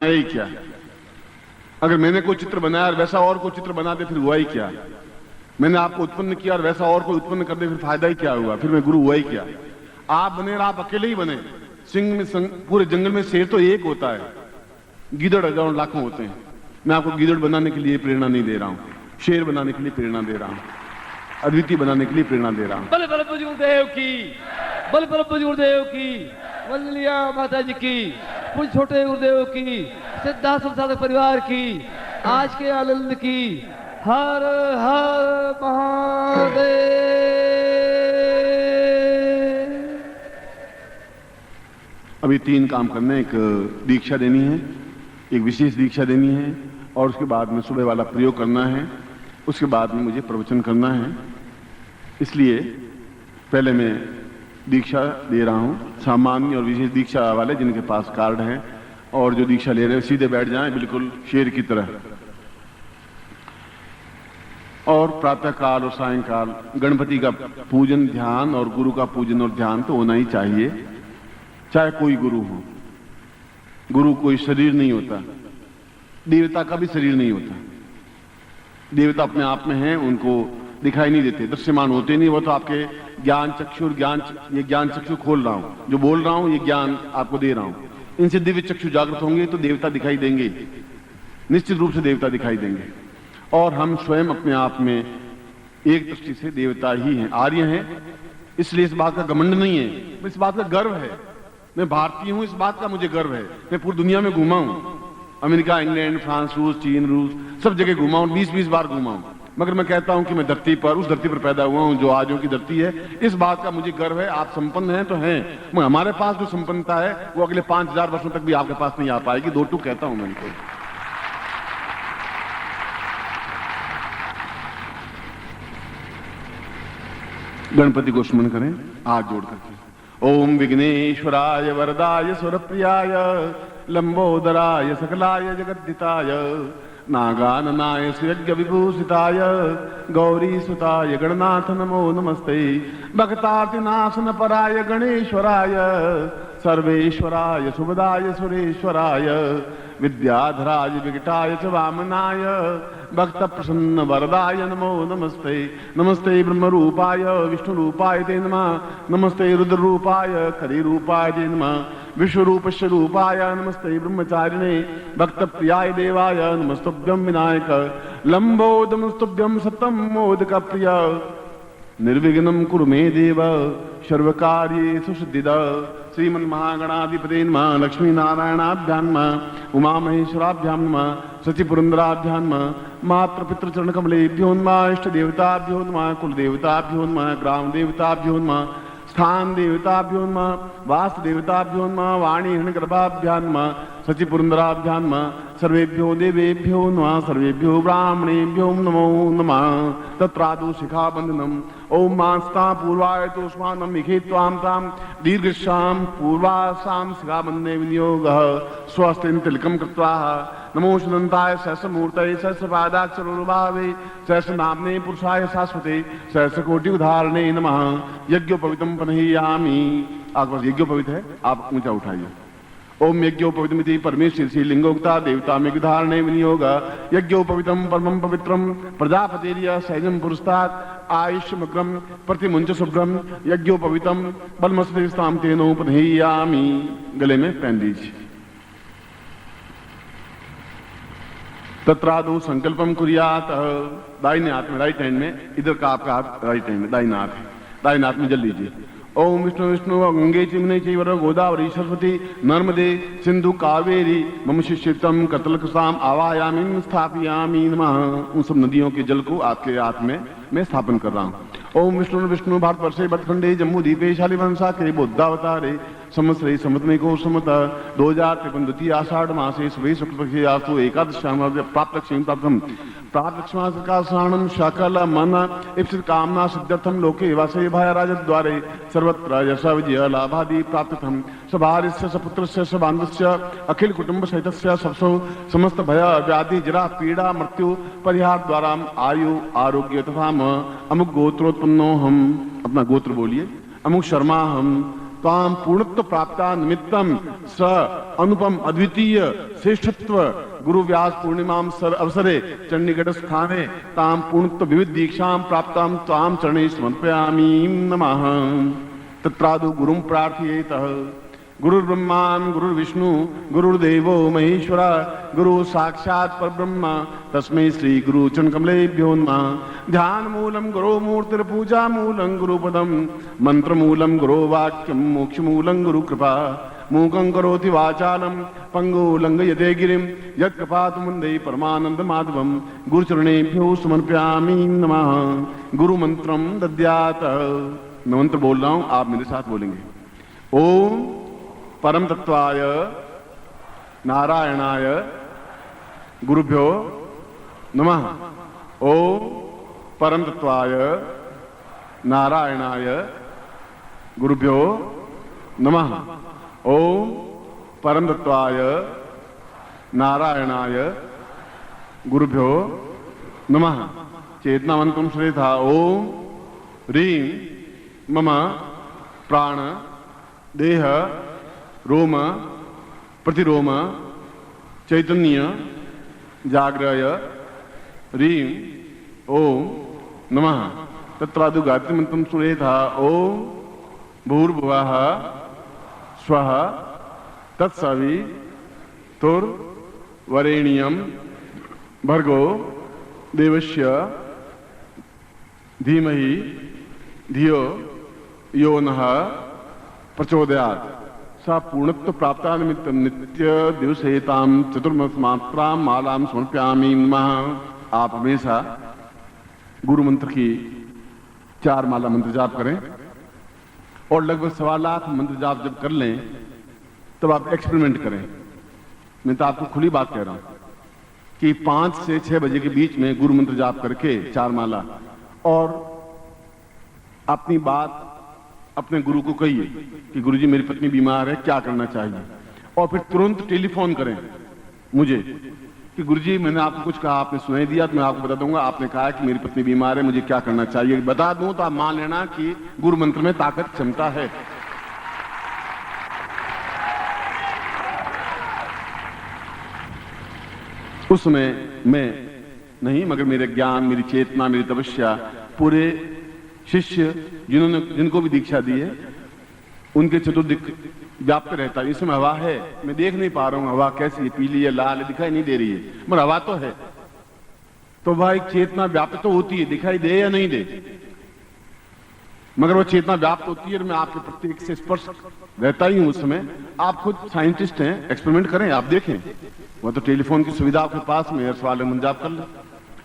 ही क्या? अगर मैंने कोई चित्र बनाया और वैसा और कोई चित्र बना दे फिर हुआ ही क्या? मैंने आपको उत्पन्न किया और वैसा और कोई उत्पन्न कर दे फिर फायदा ही क्या हुआ? फिर मैं गुरु हुआ ही क्या? आप बने और आप अकेले ही बने। सिंह में पूरे जंगल में शेर तो एक होता है, गीदड़ हजारों लाखों होते हैं। मैं आपको गीदड़ बनाने के लिए प्रेरणा नहीं दे रहा हूं, शेर बनाने के लिए प्रेरणा दे रहा हूं, अद्वितीय बनाने के लिए प्रेरणा दे रहा हूं। बल बल गुरुदेव की, बल बल गुरुदेव की, वंदनिया माता जी की, कुछ छोटे गुरुदेव की, सिद्धार्थ साधक परिवार की, आज के आनंद की। हर हर महादेव। अभी 3 काम करने, एक दीक्षा देनी है, एक विशेष दीक्षा देनी है, और उसके बाद में सुबह वाला प्रयोग करना है, उसके बाद में मुझे प्रवचन करना है। इसलिए पहले मैं दीक्षा दे रहा हूं, सामान्य और विशेष दीक्षा वाले जिनके पास कार्ड है और जो दीक्षा ले रहे हैं सीधे बैठ जाएं बिल्कुल शेर की तरह। और प्रातः काल और सायंकाल गणपति का पूजन ध्यान और गुरु का पूजन और ध्यान तो होना ही चाहिए, चाहे कोई गुरु हो। गुरु कोई शरीर नहीं होता, देवता का भी शरीर नहीं होता। देवता अपने आप में हैं, उनको दिखाई नहीं देते, दृश्यमान होते नहीं। वो तो आपके ज्ञान चक्षु और ये ज्ञान चक्षु खोल रहा हूं, जो बोल रहा हूं ये ज्ञान आपको दे रहा हूं। इनसे दिव्य चक्षु जागृत होंगे तो देवता दिखाई देंगे, निश्चित रूप से देवता दिखाई देंगे। और हम स्वयं अपने आप में एक दृष्टि से देवता ही हैं, आर्य हैं। इसलिए इस बात का घमंड नहीं है, इस बात का गर्व है। मैं भारतीय हूं, इस बात का मुझे गर्व है। मैं पूरी दुनिया में घूमा हूं, अमेरिका, इंग्लैंड, फ्रांस, रूस, चीन, रूस, सब जगह घूमा हूं, 20-20 बार घूमा हूं। मगर मैं कहता हूं कि मैं धरती पर, उस धरती पर पैदा हुआ हूं जो आजों की धरती है। इस बात का मुझे गर्व है। आप संपन्न हैं तो हैं, मगर हमारे पास जो संपन्नता है वो अगले 5000 वर्षों तक भी आपके पास नहीं आ पाएगी। 2 टूक कहता हूं मैं इनको। गणपति को स्मरण करें हाथ जोड़ करके। ओम विघ्नेश्वराय वरदाय सुरप्रियाय लंबोदराय सकलाय जगद्दिताय नागाननाय सुयज्ञ विभूषिताय गौरी सुताय गणनाथ नमो नमस्ते। भक्तार्तिनाशन पराय गणेश्वराय सर्वेश्वराय सुभदाय सुरेश्वराय विद्याधराय विकटाय च वामनाय भक्त प्रसन्न वरदाय नमो नमस्ते। नमस्ते ब्रह्म रूपाय विष्णु रूपाय ते नमः। नमस्ते रुद्र रूपाय खरी रूपाय ते नमः। विश्वरूप स्वरूपाय नमस्ते ब्रह्मचारिणे भक्त प्रियाय देवाय नमस्तुभ्यं विनायक लंबोदमस्तुभ्यं सततं मोदक प्रिय निर्विघ्नं कुरु मे देव सर्वकार्येषु सिद्धिदा। श्रीमन् महागणाधिपते नमः। लक्ष्मी नारायणाभ्यां नमः। उमा महेश्वराभ्यां नमः। सचिपुरंदराभ्यां नमः। मातृ पितृ चरण कमलेभ्यो नमः। इष्ट देवताभ्यो नमः। कुल देवताभ्यो नमः। ग्राम देवताभ्यो नमः। स्थान देवताभ्यो नमः। वास देवताभ्यो नमः। वाणी हिरण्यगर्भाभ्यां नमः। सचिपुरंदराभ्यां नमः। सर्वेभ्यो देवेभ्यो नमः। सर्वेभ्यो ब्राह्मणेभ्यो नमो नमः। तत्रादौ शिखाबंधनम्। ओम मास्ता पूर्वाय तोष्मानं मिखेत्वां तां दीर्घश्याम पूर्वासां शिखाबन्धने विनियोगः स्वस्तिं तिलकं कृत्वा नमो सुदन्ताय सहस्रमूर्तये सहस्रपादाक्षरोरुभावे सहस्रनाम्ने पुरुषाय शाश्वते सहस्रकोटि उदाहरणे नमः। यज्ञोपवीतं पनहियामि। आपके पास यज्ञोपवीत है, आप ऊंचा उठाइए। ओम यज्ञोपवीतमिति परमेश्वर श्री लिंगोक्ता देवता में धारणे विनियोग। यज्ञोपवीतम परमं पवित्रम प्रजापतिर्य सहजं पुरस्तात् आयुष्यमग्रम प्रतिमुंच शुभ्रम यज्ञोपवीतम बलमस्ताम तेनोपधेयामि। गले में पहन दीजिए। तत्रादौ संकल्पम कुर्यात। दाहिने हाथ में, राइट हैंड में, इधर का आपका हाथ राइट हैंड में, दाहिना हाथ है, दाहिने हाथ में जल लीजिए। ओम विष्णु विष्णु गंगे चिमने चैव गोदावरी सरस्वती नर्मदे सिंधु कावेरी मम शिष्यतम कतलकसाम आवायामी स्थापयामी नमः। उन सब नदियों के जल को आपके हाथ में मैं स्थापन कर रहा हूँ। ओम विष्णु विष्णु भारतवर्षे भटखंडे जम्मू द्वीपे शालिवंशा के बुद्धावतारे संवत्सरे संवत्सरिको संवत 2053 द्वितीय आषाढ़ मासे शुभे शुक्लपक्षे आसु एकादश्याम प्राप्त लक्ष्मी प्राप्तम प्राप्त लक्ष्मासकाशाणं शकल मन इप्सित कामना सिद्ध्यर्थम लोके वासे भाय राजद्वारे सर्वत्र यश विजय लाभादि प्राप्तम सभार्यस्य सपुत्रस्य सबान्धस्य अखिल कुटुंब सहितस्य सबसो समस्त भय व्याधि जरा पीड़ा मृत्यु परिहार द्वारा आयु आरोग्य तथा अमुक गोत्रोत्पन्नो हम। अपना गोत्र बोलिए। अमुक शर्मा हम ताम पूर्णत्व प्राप्ता निमित्तम स अनुपम अद्वितीय श्रेष्ठत्व गुरु व्यास पूर्णिमाम सर अवसरे चंडीगढ़ स्थाने ताम पूर्णत्व विविध दीक्षाम प्राप्ताम ताम चरणे समर्पयामि नमः। तत्रादु गुरुं प्रार्थयेतः। गुरुर्ब्रह्मान् गुरुर्विष्णु गुरुर्देवो महेश्वरा गुरु साक्षात् परब्रह्म तस्मै श्री गुरु चरणकमलेभ्यो नमः। ध्यान मूलम गुरो मूर्तिर्पूजा मूलं गुरुपदम मंत्र मूलं गुरो वाक्यम मोक्ष मूलं गुरु कृपा मूकं करोति वाचालं पंगु लंघयते गिरिं यत्कृपातुमुन्दे परमानंद माधवम गुरुचरणेभ्यो समर्पयामि नमः। गुरु मंत्रम दद्यात्। मैं मंत्र बोल रहा हूं, आप मेरे साथ बोलेंगे। ओम परम तत्वाय नारायणाय गुरुभ्यो नमः। ओम परम तत्वाय नारायणाय गुरुभ्यो नमः। ओम परम तत्वाय नारायणाय गुरुभ्यो नमः। चेतनावंतम श्रेथा। ओम ह्रीं मम प्राण देह रोम प्रतिरोम चैतन्य जाग्रय ह्रीं ओम नमः। तत्रादु गायत्री मंत्रम सुरेथा। ओम भूर्भुवः स्वः तत्सवितुर्वरेण्यं भर्गो देवस्य धीमहि धियो यो नः प्रचोदयात्। सा पूर्णत्व प्राप्ता निमित्तं नित्य दिवसेताम चतुर्मस मात्रां मालां समर्पयामि नमः। आप हमेशा गुरु मंत्र की 4 माला मंत्र जाप करें और लगभग 1.25 लाख मंत्र जाप जब कर लें तब आप एक्सपेरिमेंट करें। मैं तो आपको खुली बात कह रहा हूं कि 5 से 6 बजे के बीच में गुरु मंत्र जाप करके 4 माला और अपनी बात अपने गुरु को कहिए कि गुरुजी मेरी पत्नी बीमार है, क्या करना चाहिए। और फिर तुरंत टेलीफोन करें मुझे कि गुरुजी मैंने आपको कुछ कहा, आपने सुनाई दिया तो मैं आपको बता दूंगा। आपने कहा कि मेरी पत्नी बीमार है, मुझे क्या करना चाहिए बता दूं तो आप मान लेना कि गुरु मंत्र में ताकत क्षमता है। उस समय मैं नहीं मगर मेरे ज्ञान, मेरी चेतना, मेरी तपस्या, पूरे शिष्य जिनको भी दीक्षा दी है उनके चतुर्दिक व्याप्त रहता है। इसमें हवा है, मैं देख नहीं पा रहा हूं हवा कैसी है, पीली है, लाल है, दिखाई नहीं दे रही है, मगर हवा तो है। तो वह एक चेतना व्याप्त तो होती है, दिखाई दे या नहीं दे, मगर वो चेतना व्याप्त होती है और मैं आपके प्रत्येक से स्पर्श रहता ही हूं उस समय। आप खुद साइंटिस्ट हैं, एक्सपेरिमेंट करें, आप देखें। वह तो टेलीफोन की सुविधा आपके पास में, हर सवाल में जाप कर लें।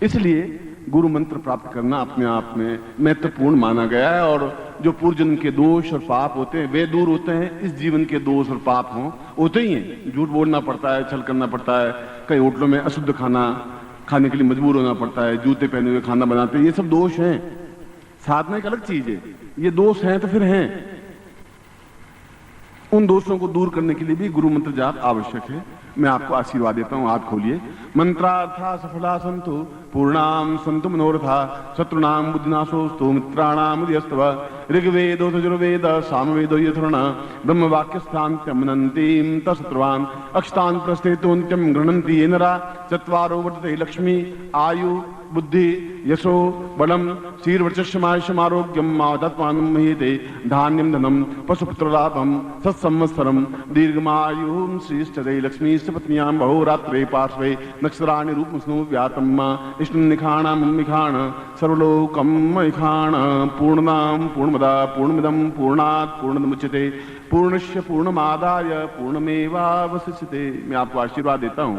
इसलिए गुरु मंत्र प्राप्त करना अपने आप में महत्वपूर्ण माना गया है। और जो पूर्व जन्म के दोष और पाप होते हैं वे दूर होते हैं, इस जीवन के दोष और पाप होते ही हैं। झूठ बोलना पड़ता है, छल करना पड़ता है, कई होटलों में अशुद्ध खाना खाने के लिए मजबूर होना पड़ता है, जूते पहने हुए खाना बनाते हैं, ये सब दोष हैं। साधना एक अलग चीज है, ये दोष हैं तो फिर हैं। उन दोषों को दूर करने के लिए भी गुरु मंत्र जाप आवश्यक है। मैं आपको आशीर्वाद देता हूं, हाथ खोलिए। मंत्रार्था सफला संतु पूर्णाम संतु मनोरथा शत्रुनाम बुद्धिनाशोस्तु मित्राणाम उदयस्तव ऋग्वेदो यजुर्वेद सामवेदो यथुर्ण ब्रह्म वाक्यस्थान्त्यमनन्तीं तशत्रुवान् अक्षतान् प्रस्थेतोन्त्यं गृह्णन्ति ये नरा चत्वारो वर्तते लक्ष्मी आयु बुद्धि यशो बलम शीर्वर्चस्यमायुष्यमारोग्यम मावदत्मानं महीते धान्यं धनं पशुपुत्रलाभं सत्संवत्सरं दीर्घमायुं श्रीष्ठदे लक्ष्मी पत्न्यां बहुरात्रे पार्श्वे नक्षत्राणि रूपमस्नु व्यातं इष्टनिखाणां सर्वलोकं मयिखाण पूर्णां पूर्णमदा पूर्णमिदं पूर्णात् पूर्णमुच्यते पूर्णस्य पूर्णमादाय पूर्णमेवावशिष्यते। मैं आपको आशीर्वाद देता हूं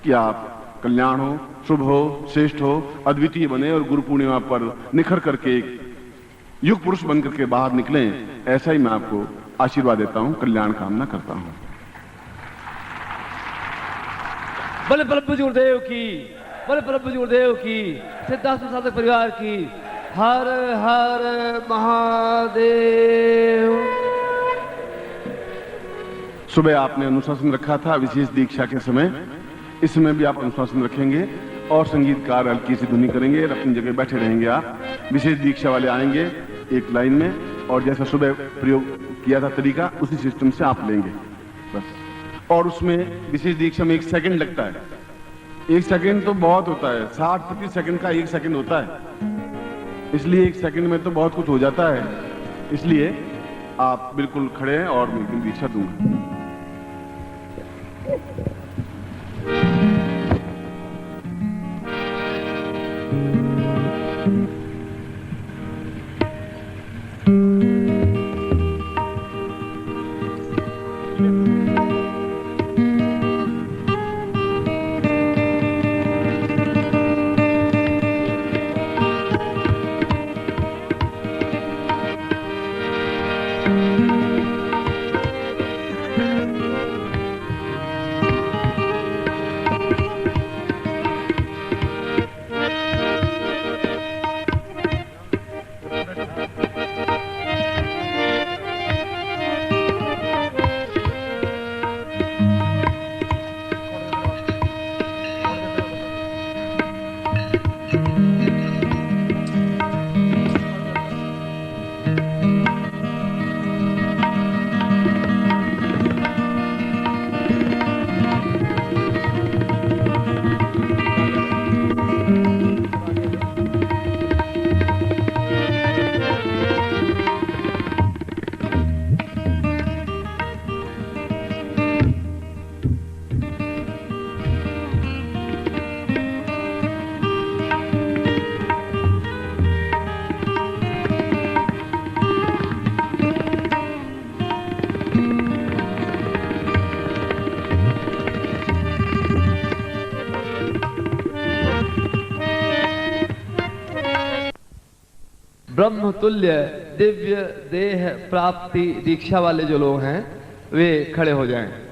कि आप कल्याण हो, शुभ हो, श्रेष्ठ हो, अद्वितीय बने और गुरु पूर्णिमा पर निखर करके एक युग पुरुष बन करके बाहर निकलें। ऐसा ही मैं आपको आशीर्वाद देता हूं, कल्याण कामना करता हूं। बल प्रभु गुरुदेव की, बल प्रभु गुरुदेव की, सिद्धार्थ साधक परिवार की। हर हर महादेव। सुबह आपने अनुशासन रखा था विशेष दीक्षा के समय, इस समय भी आप अनुशासन रखेंगे और संगीतकार हल्की सी धुनी करेंगे और अपनी जगह बैठे रहेंगे। आप विशेष दीक्षा वाले आएंगे एक लाइन में और जैसा सुबह प्रयोग किया था तरीका, उसी सिस्टम से आप लेंगे बस। और उसमें विशेष दीक्षा में 1 सेकंड लगता है। 1 सेकंड तो बहुत होता है, 60 प्रति सेकंड का 1 सेकंड होता है, इसलिए 1 सेकंड में तो बहुत कुछ हो जाता है। इसलिए आप बिल्कुल खड़े हैं और मैं दीक्षा दूंगा। ब्रह्मतुल्य दिव्य देह प्राप्ति दीक्षा वाले जो लोग हैं वे खड़े हो जाएं।